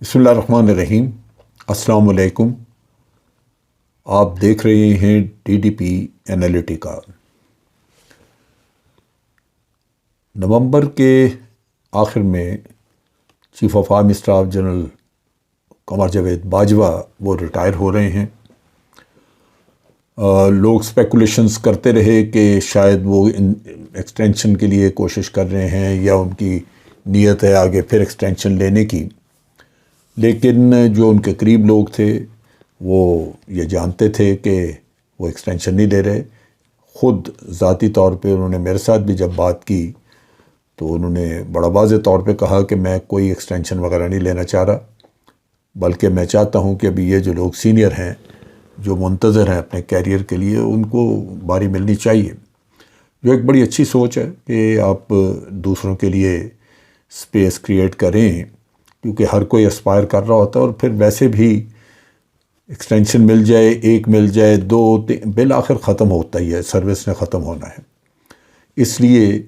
بسم اللہ الرحمن الرحیم۔ السلام علیکم۔ آپ دیکھ رہے ہیں DDP انالیٹیکا۔ نومبر کے آخر میں chief of army staff general Qamar Javed Bajwa وہ ریٹائر ہو رہے ہیں۔ لوگ اسپیکولیشنز کرتے رہے کہ شاید وہ ایکسٹینشن کے لیے کوشش کر رہے ہیں یا ان کی نیت ہے آگے پھر ایکسٹینشن لینے کی، لیکن جو ان کے قریب لوگ تھے وہ یہ جانتے تھے کہ وہ ایکسٹینشن نہیں لے رہے۔ خود ذاتی طور پہ انہوں نے میرے ساتھ بھی جب بات کی تو انہوں نے بڑا واضح طور پہ کہا کہ میں کوئی ایکسٹینشن وغیرہ نہیں لینا چاہ رہا، بلکہ میں چاہتا ہوں کہ ابھی یہ جو لوگ سینئر ہیں جو منتظر ہیں اپنے کیریئر کے لیے ان کو باری ملنی چاہیے، جو ایک بڑی اچھی سوچ ہے کہ آپ دوسروں کے لیے اسپیس کریٹ کریں، کیونکہ ہر کوئی اسپائر کر رہا ہوتا ہے اور پھر ویسے بھی ایکسٹینشن مل جائے، ایک مل جائے، دو، بالآخر ختم ہوتا ہی ہے، سروس نے ختم ہونا ہے۔ اس لیے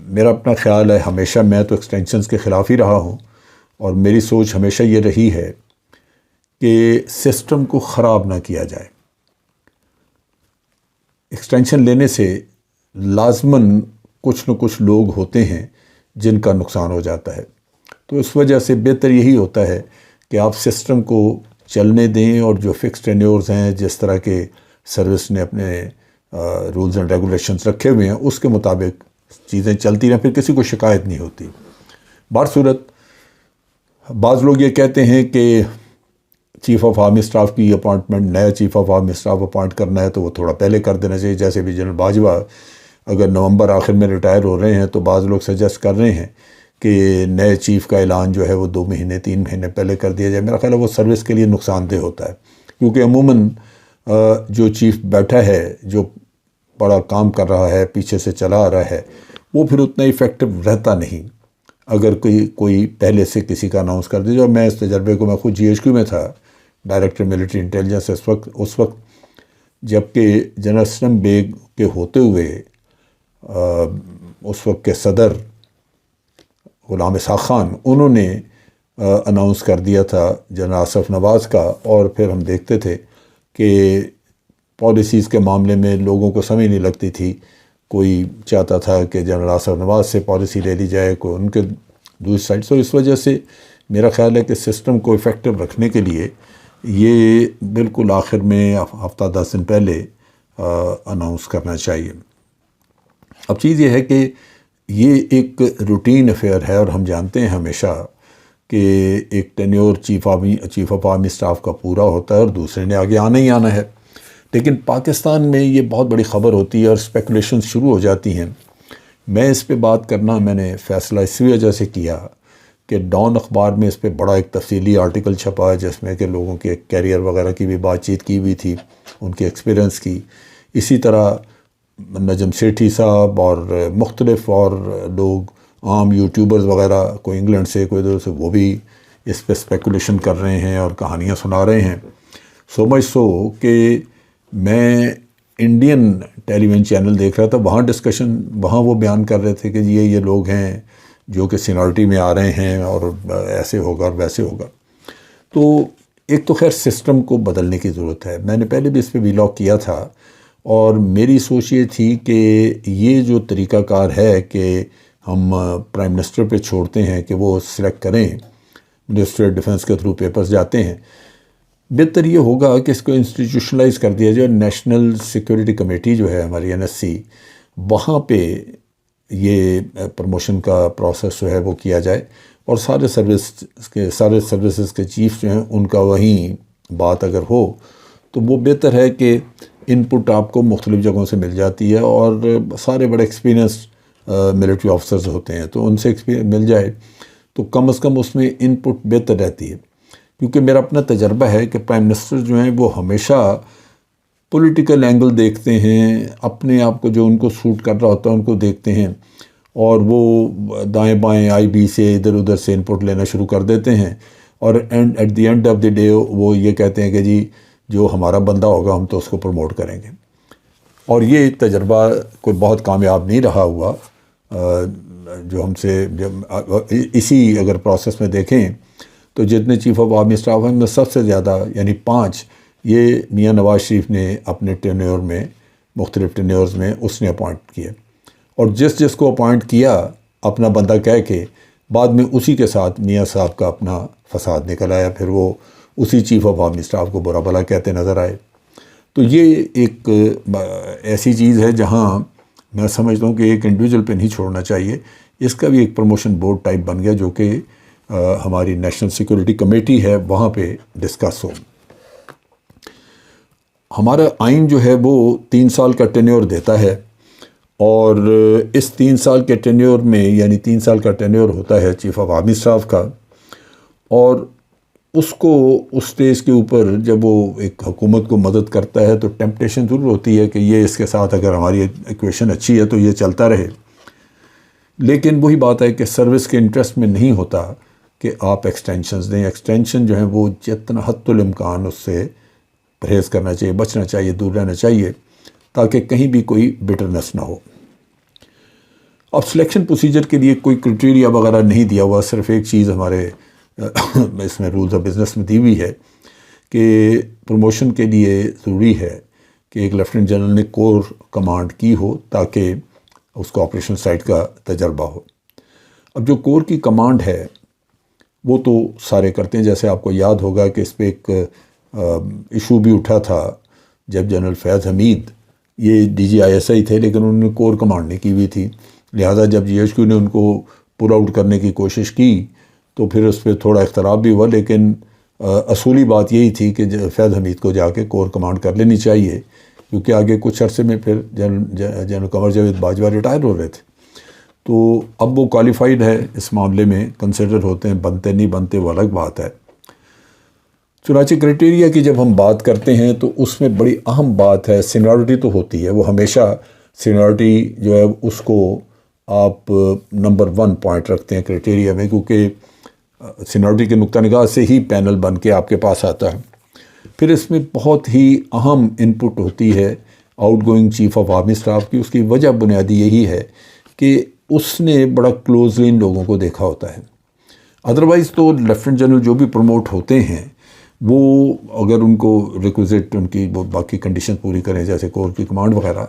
میرا اپنا خیال ہے، ہمیشہ میں تو ایکسٹینشنز کے خلاف ہی رہا ہوں اور میری سوچ ہمیشہ یہ رہی ہے کہ سسٹم کو خراب نہ کیا جائے۔ ایکسٹینشن لینے سے لازماً کچھ نہ کچھ لوگ ہوتے ہیں جن کا نقصان ہو جاتا ہے، تو اس وجہ سے بہتر یہی ہوتا ہے کہ آپ سسٹم کو چلنے دیں اور جو فکس ٹینیورز ہیں، جس طرح کے سروس نے اپنے رولز اینڈ ریگولیشنز رکھے ہوئے ہیں، اس کے مطابق چیزیں چلتی رہیں، پھر کسی کو شکایت نہیں ہوتی۔ بہرصورت بعض لوگ یہ کہتے ہیں کہ چیف آف آرمی اسٹاف کی اپائنٹمنٹ، نیا chief of army staff appoint کرنا ہے تو وہ تھوڑا پہلے کر دینا چاہیے، جیسے بھی جنرل باجوہ اگر نومبر آخر میں ریٹائر ہو رہے ہیں تو بعض لوگ سجیسٹ کر رہے ہیں کہ نئے چیف کا اعلان جو ہے وہ 2 مہینے 3 مہینے پہلے کر دیا جائے۔ میرا خیال ہے وہ سروس کے لیے نقصان دہ ہوتا ہے، کیونکہ عموماً جو چیف بیٹھا ہے، جو بڑا کام کر رہا ہے، پیچھے سے چلا آ رہا ہے، وہ پھر اتنا ایفیکٹو رہتا نہیں اگر کوئی پہلے سے کسی کا اناؤنس کر دے۔ جو میں اس تجربے کو، میں خود GHQ میں تھا، ڈائریکٹر ملٹری انٹیلیجنس اس وقت جبکہ جنرل اسلم بیگ کے ہوتے ہوئے اس وقت کے صدر غلام اسحاق خان، انہوں نے اناؤنس کر دیا تھا جنرل آصف نواز کا، اور پھر ہم دیکھتے تھے کہ پالیسیز کے معاملے میں لوگوں کو سمجھ نہیں لگتی تھی، کوئی چاہتا تھا کہ جنرل آصف نواز سے پالیسی لے لی جائے، کوئی ان کے دوسری سائڈ سے۔ اس وجہ سے میرا خیال ہے کہ سسٹم کو افیکٹو رکھنے کے لیے یہ بالکل آخر میں ہفتہ 10 دن پہلے اناؤنس کرنا چاہیے۔ اب چیز یہ ہے کہ یہ ایک روٹین افیئر ہے اور ہم جانتے ہیں ہمیشہ کہ ایک tenure chief of army staff کا پورا ہوتا ہے اور دوسرے نے آگے آنا ہی آنا ہے، لیکن پاکستان میں یہ بہت بڑی خبر ہوتی ہے اور اسپیکولیشن شروع ہو جاتی ہیں۔ میں اس پہ بات کرنا میں نے فیصلہ اسی وجہ سے کیا کہ ڈان اخبار میں اس پہ بڑا ایک تفصیلی آرٹیکل چھپا ہے، جس میں کہ لوگوں کے کیریئر وغیرہ کی بھی بات چیت کی ہوئی تھی، ان کے ایکسپیرنس کی۔ اسی طرح نجم سیٹھی صاحب اور مختلف اور لوگ، عام یوٹیوبرز وغیرہ، کوئی انگلینڈ سے کوئی ادھر سے، وہ بھی اس پہ اسپیکولیشن کر رہے ہیں اور کہانیاں سنا رہے ہیں۔ سو مچ سو کہ میں انڈین ٹیلی ویژن چینل دیکھ رہا تھا، وہاں ڈسکشن، وہاں وہ بیان کر رہے تھے کہ یہ لوگ ہیں جو کہ سینیورٹی میں آ رہے ہیں اور ایسے ہوگا اور ویسے ہوگا۔ تو ایک تو خیر سسٹم کو بدلنے کی ضرورت ہے۔ میں نے پہلے بھی اس پہ ویلاگ کیا تھا اور میری سوچ یہ تھی کہ یہ جو طریقہ کار ہے کہ ہم پرائم منسٹر پہ چھوڑتے ہیں کہ وہ سلیکٹ کریں، منسٹری ڈیفنس کے تھرو پیپرز جاتے ہیں، بہتر یہ ہوگا کہ اس کو انسٹیٹیوشنلائز کر دیا جائے۔ نیشنل سیکورٹی کمیٹی جو ہے ہماری NSC، وہاں پہ یہ پروموشن کا پروسیس جو ہے وہ کیا جائے اور سارے سروسز کے چیف جو ہیں ان کا وہیں بات اگر ہو تو وہ بہتر ہے کہ ان پٹ آپ کو مختلف جگہوں سے مل جاتی ہے اور سارے بڑے ایکسپیرینس ملٹری آفیسرز ہوتے ہیں تو ان سے ایکسپیرینس مل جائے تو کم از کم اس میں ان پٹ بہتر رہتی ہے۔ کیونکہ میرا اپنا تجربہ ہے کہ پرائم منسٹر جو ہیں وہ ہمیشہ پولیٹیکل اینگل دیکھتے ہیں، اپنے آپ کو جو ان کو سوٹ کر رہا ہوتا ہے ان کو دیکھتے ہیں، اور وہ دائیں بائیں IB سے ادھر ادھر سے ان پٹ لینا شروع کر دیتے ہیں، اور at the end of the day وہ یہ کہتے ہیں کہ جی جو ہمارا بندہ ہوگا ہم تو اس کو پروموٹ کریں گے۔ اور یہ تجربہ کوئی بہت کامیاب نہیں رہا ہوا، جو ہم سے اسی اگر پروسیس میں دیکھیں تو جتنے چیف آف آرمی اسٹاف ہیں ان میں سب سے زیادہ یعنی 5 یہ میاں نواز شریف نے اپنے ٹینیور میں مختلف ٹینیورز میں اس نے اپوائنٹ کیے، اور جس کو اپوائنٹ کیا اپنا بندہ کہہ کے بعد میں اسی کے ساتھ میاں صاحب کا اپنا فساد نکل آیا، پھر وہ اسی چیف آف آرمی اسٹاف کو برا بھلا کہتے نظر آئے۔ تو یہ ایک ایسی چیز ہے جہاں میں سمجھتا ہوں کہ ایک انڈیویجول پہ نہیں چھوڑنا چاہیے، اس کا بھی ایک پروموشن بورڈ ٹائپ بن گیا جو کہ ہماری نیشنل سیکورٹی کمیٹی ہے وہاں پہ ڈسکس ہو۔ ہمارا آئین جو ہے وہ 3 سال کا ٹینیور دیتا ہے، اور اس 3 سال کے ٹینیور میں یعنی 3 سال کا ٹینیور ہوتا ہے چیف آف آرمی اسٹاف کا، اور اس کو اس سٹیج کے اوپر جب وہ ایک حکومت کو مدد کرتا ہے تو ٹیمپٹیشن ضرور ہوتی ہے کہ یہ اس کے ساتھ اگر ہماری ایکویشن اچھی ہے تو یہ چلتا رہے، لیکن وہی بات ہے کہ سروس کے انٹرسٹ میں نہیں ہوتا کہ آپ ایکسٹینشنز دیں۔ ایکسٹینشن جو ہے وہ جتنا حد الامکان اس سے پرہیز کرنا چاہیے، بچنا چاہیے، دور رہنا چاہیے تاکہ کہیں بھی کوئی بٹرنس نہ ہو۔ اب سلیکشن پروسیجر کے لیے کوئی کرائٹیریا وغیرہ نہیں دیا ہوا، صرف ایک چیز ہمارے اس میں رولز آف بزنس میں دی ہوئی ہے کہ پروموشن کے لیے ضروری ہے کہ ایک لیفٹیننٹ جنرل نے کور کمانڈ کی ہو تاکہ اس کو آپریشن سائٹ کا تجربہ ہو۔ اب جو کور کی کمانڈ ہے وہ تو سارے کرتے ہیں، جیسے آپ کو یاد ہوگا کہ اس پہ ایک ایشو بھی اٹھا تھا جب جنرل فیض حمید یہ D G I S I تھے لیکن انہوں نے کور کمانڈ نہیں کی ہوئی تھی، لہٰذا جب جی ایچ کیو نے ان کو پل آؤٹ کرنے کی کوشش کی تو پھر اس پہ تھوڑا اختلاف بھی ہوا، لیکن اصولی بات یہی تھی کہ فیض حمید کو جا کے کور کمانڈ کر لینی چاہیے، کیونکہ آگے کچھ عرصے میں پھر جنرل قمر جاوید باجوہ ریٹائر ہو رہے تھے، تو اب وہ کوالیفائڈ ہے اس معاملے میں، کنسیڈر ہوتے ہیں، بنتے نہیں بنتے وہ الگ بات ہے۔ چنانچہ کرائٹیریا کی جب ہم بات کرتے ہیں تو اس میں بڑی اہم بات ہے سینیورٹی تو ہوتی ہے، وہ ہمیشہ سینیورٹی جو ہے اس کو آپ نمبر 1 پوائنٹ رکھتے ہیں کرائٹیریا میں، کیونکہ سینیورٹی کے نقطہ نگاہ سے ہی پینل بن کے آپ کے پاس آتا ہے۔ پھر اس میں بہت ہی اہم انپٹ ہوتی ہے out going chief of army staff کی، اس کی وجہ بنیادی یہی ہے کہ اس نے بڑا کلوزلی ان لوگوں کو دیکھا ہوتا ہے۔ ادروائز تو لیفٹیننٹ جنرل جو بھی پروموٹ ہوتے ہیں وہ اگر ان کو ریکوزٹ ان کی وہ باقی کنڈیشن پوری کریں جیسے کور کی کمانڈ وغیرہ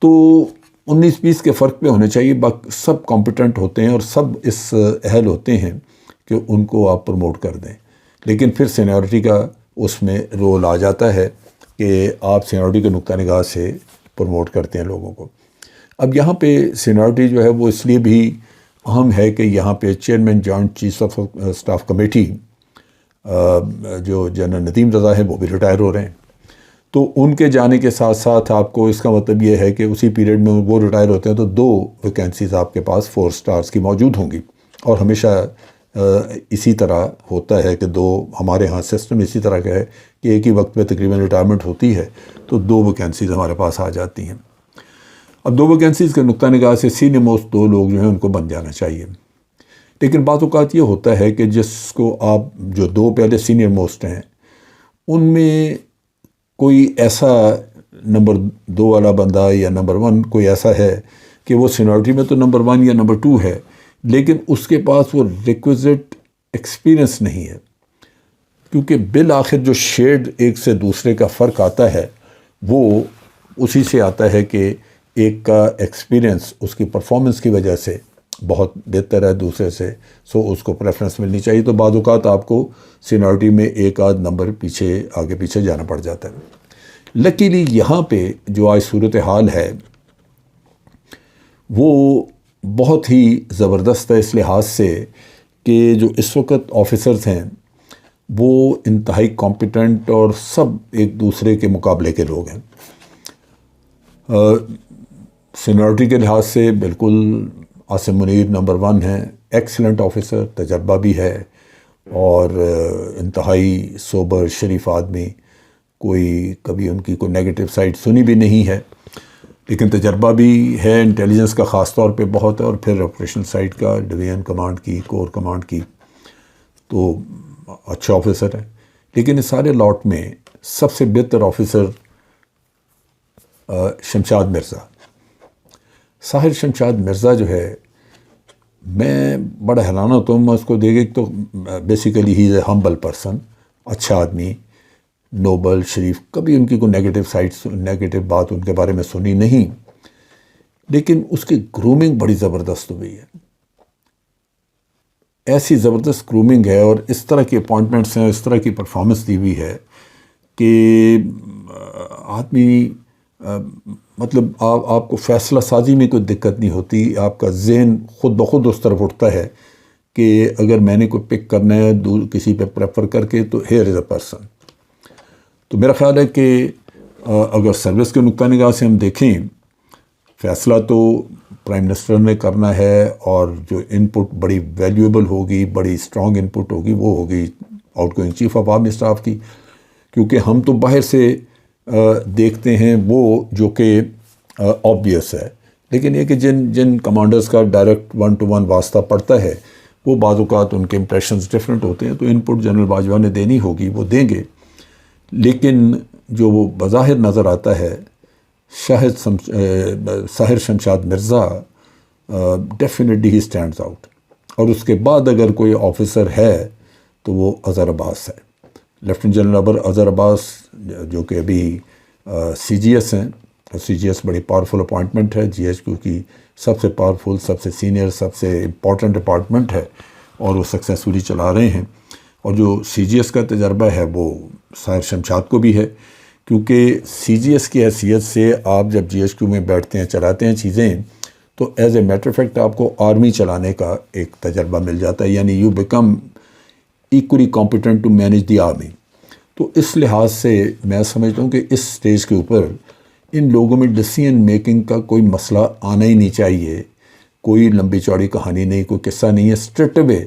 تو 19-20 کے فرق پہ ہونے چاہیے، باقی سب کمپیٹنٹ ہوتے ہیں اور سب اس اہل ہوتے ہیں کہ ان کو آپ پروموٹ کر دیں، لیکن پھر سینیورٹی کا اس میں رول آ جاتا ہے کہ آپ سینیورٹی کے نقطہ نگاہ سے پروموٹ کرتے ہیں لوگوں کو۔ اب یہاں پہ سینیورٹی جو ہے وہ اس لیے بھی اہم ہے کہ یہاں پہ chairman joint chief of staff committee جو جنرل ندیم رضا ہے وہ بھی ریٹائر ہو رہے ہیں، تو ان کے جانے کے ساتھ ساتھ آپ کو اس کا مطلب یہ ہے کہ اسی پیریڈ میں وہ ریٹائر ہوتے ہیں تو 2 ویکینسیز آپ کے پاس 4 سٹارز کی موجود ہوں گی، اور ہمیشہ اسی طرح ہوتا ہے کہ 2 ہمارے ہاں سسٹم اسی طرح کا ہے کہ ایک ہی وقت پہ تقریباً ریٹائرمنٹ ہوتی ہے تو 2 ویکینسیز ہمارے پاس آ جاتی ہیں۔ اب 2 ویکینسیز کے نقطہ نگاہ سے سینئر موسٹ 2 لوگ جو ہیں ان کو بن جانا چاہیے، لیکن بعض اوقات یہ ہوتا ہے کہ جس کو آپ جو 2 پہلے سینئر موسٹ ہیں ان میں کوئی ایسا نمبر 2 والا بندہ یا نمبر 1 کوئی ایسا ہے کہ وہ سینیورٹی میں تو نمبر 1 یا نمبر 2 ہے، لیکن اس کے پاس وہ ریکوزٹ ایکسپیرئنس نہیں ہے، کیونکہ بالآخر جو شیڈ ایک سے دوسرے کا فرق آتا ہے وہ اسی سے آتا ہے کہ ایک کا ایکسپیرئنس اس کی پرفارمنس کی وجہ سے بہت بہتر ہے دوسرے سے، سو اس کو پریفرنس ملنی چاہیے، تو بعض اوقات آپ کو سینیورٹی میں ایک آدھ نمبر آگے پیچھے جانا پڑ جاتا ہے۔ لکیلی یہاں پہ جو آج صورتحال ہے وہ بہت ہی زبردست ہے اس لحاظ سے کہ جو اس وقت آفیسرز ہیں وہ انتہائی کمپیٹنٹ اور سب ایک دوسرے کے مقابلے کے لوگ ہیں۔ سینیورٹی کے لحاظ سے بالکل عاصم منیر نمبر 1 ہیں، ایکسلنٹ آفیسر، تجربہ بھی ہے اور انتہائی سوبر شریف آدمی، کوئی کبھی ان کی کوئی نیگیٹو سائڈ سنی بھی نہیں ہے، لیکن تجربہ بھی ہے انٹیلیجنس کا خاص طور پہ بہت ہے، اور پھر آپریشن سائٹ کا ڈویژن کمانڈ کی، کور کمانڈ کی، تو اچھا آفیسر ہے۔ لیکن اس سارے لاٹ میں سب سے بہتر آفیسر شمشاد مرزا، ساحر شمشاد مرزا جو ہے میں بڑا حیران ہوتا ہوں میں اس کو دیکھ تو basically he is a humble person, اچھا آدمی، نوبل، شریف، کبھی ان کی کوئی نیگیٹو بات ان کے بارے میں سنی نہیں، لیکن اس کی گرومنگ بڑی زبردست ہوئی ہے، ایسی زبردست گرومنگ ہے اور اس طرح کی اپوائنٹمنٹس ہیں، اس طرح کی پرفارمنس دی ہوئی ہے کہ آدمی مطلب آپ کو فیصلہ سازی میں کوئی دقت نہیں ہوتی، آپ کا ذہن خود بخود اس طرف اٹھتا ہے کہ اگر میں نے کوئی پک کرنا ہے کسی پہ پریفر کر کے تو ہیئر از اے پرسن۔ تو میرا خیال ہے کہ اگر سروس کے نقطہ نگاہ سے ہم دیکھیں، فیصلہ تو پرائم منسٹر نے کرنا ہے، اور جو ان پٹ بڑی ویلیویبل ہوگی، بڑی اسٹرانگ ان پٹ ہوگی، وہ ہوگی out going chief of army staff کی، کیونکہ ہم تو باہر سے دیکھتے ہیں وہ جو کہ آبویس ہے، لیکن یہ کہ جن کمانڈرز کا ڈائریکٹ 1 to 1 واسطہ پڑتا ہے، وہ بعض اوقات ان کے امپریشنز ڈفرینٹ ہوتے ہیں، تو ان پٹ جنرل باجوہ نے دینی ہوگی، وہ دیں گے، لیکن جو وہ بظاہر نظر آتا ہے ساحر شمشاد مرزا ڈیفینیٹلی ہی اسٹینڈز آؤٹ، اور اس کے بعد اگر کوئی آفیسر ہے تو وہ اظہر عباس ہے، لیفٹیننٹ جنرل اظہر عباس، جو کہ ابھی سی جی ایس ہیں، سی جی ایس بڑی پاورفل اپوائنٹمنٹ ہے، جی ایچ کیو کی سب سے پاورفل، سب سے سینئر، سب سے امپورٹنٹ ڈپارٹمنٹ ہے، اور وہ سکسیسفلی چلا رہے ہیں، اور جو سی جی ایس کا تجربہ ہے وہ ساحر شمشاد کو بھی ہے، کیونکہ سی جی ایس کی حیثیت سے آپ جب جی ایچ کیو میں بیٹھتے ہیں، چلاتے ہیں چیزیں، تو ایز اے میٹر فیکٹ آپ کو آرمی چلانے کا ایک تجربہ مل جاتا ہے، یعنی you become equally competent to manage the army. تو اس لحاظ سے میں سمجھتا ہوں کہ اس سٹیج کے اوپر ان لوگوں میں ڈیسیژن میکنگ کا کوئی مسئلہ آنا ہی نہیں چاہیے، کوئی لمبی چوڑی کہانی نہیں، کوئی قصہ نہیں ہے، اسٹریٹ اوے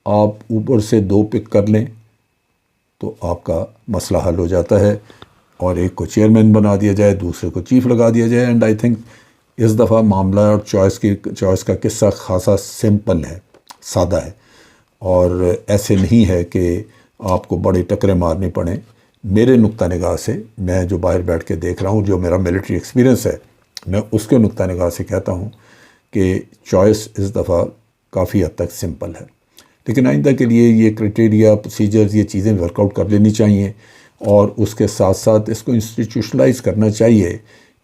آپ اوپر سے 2 پک کر لیں تو آپ کا مسئلہ حل ہو جاتا ہے، اور ایک کو چیئرمین بنا دیا جائے، دوسرے کو چیف لگا دیا جائے، اینڈ آئی تھنک اس دفعہ معاملہ اور چوائس کا قصہ خاصا سمپل ہے، سادہ ہے، اور ایسے نہیں ہے کہ آپ کو بڑی ٹکریں مارنی پڑیں۔ میرے نقطہ نگاہ سے، میں جو باہر بیٹھ کے دیکھ رہا ہوں، جو میرا ملٹری ایکسپیرینس ہے، میں اس کے نقطہ نگاہ سے کہتا ہوں کہ چوائس اس دفعہ کافی حد تک سمپل ہے، لیکن آئندہ کے لیے یہ کرائٹیریا، پروسیجرز، یہ چیزیں ورک آؤٹ کر لینی چاہیے، اور اس کے ساتھ ساتھ اس کو انسٹیٹیوشنلائز کرنا چاہیے،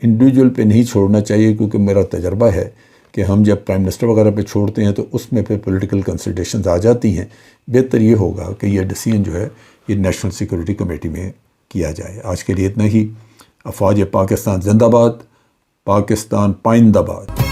انڈیویجول پہ نہیں چھوڑنا چاہیے، کیونکہ میرا تجربہ ہے کہ ہم جب پرائم منسٹر وغیرہ پہ چھوڑتے ہیں تو اس میں پھر پولیٹیکل کنسیڈریشنز آ جاتی ہیں۔ بہتر یہ ہوگا کہ یہ ڈیسیژن جو ہے یہ نیشنل سیکورٹی کمیٹی میں کیا جائے۔ آج کے لیے اتنا ہی۔ افواج پاکستان زندہ باد، پاکستان پائندہ باد۔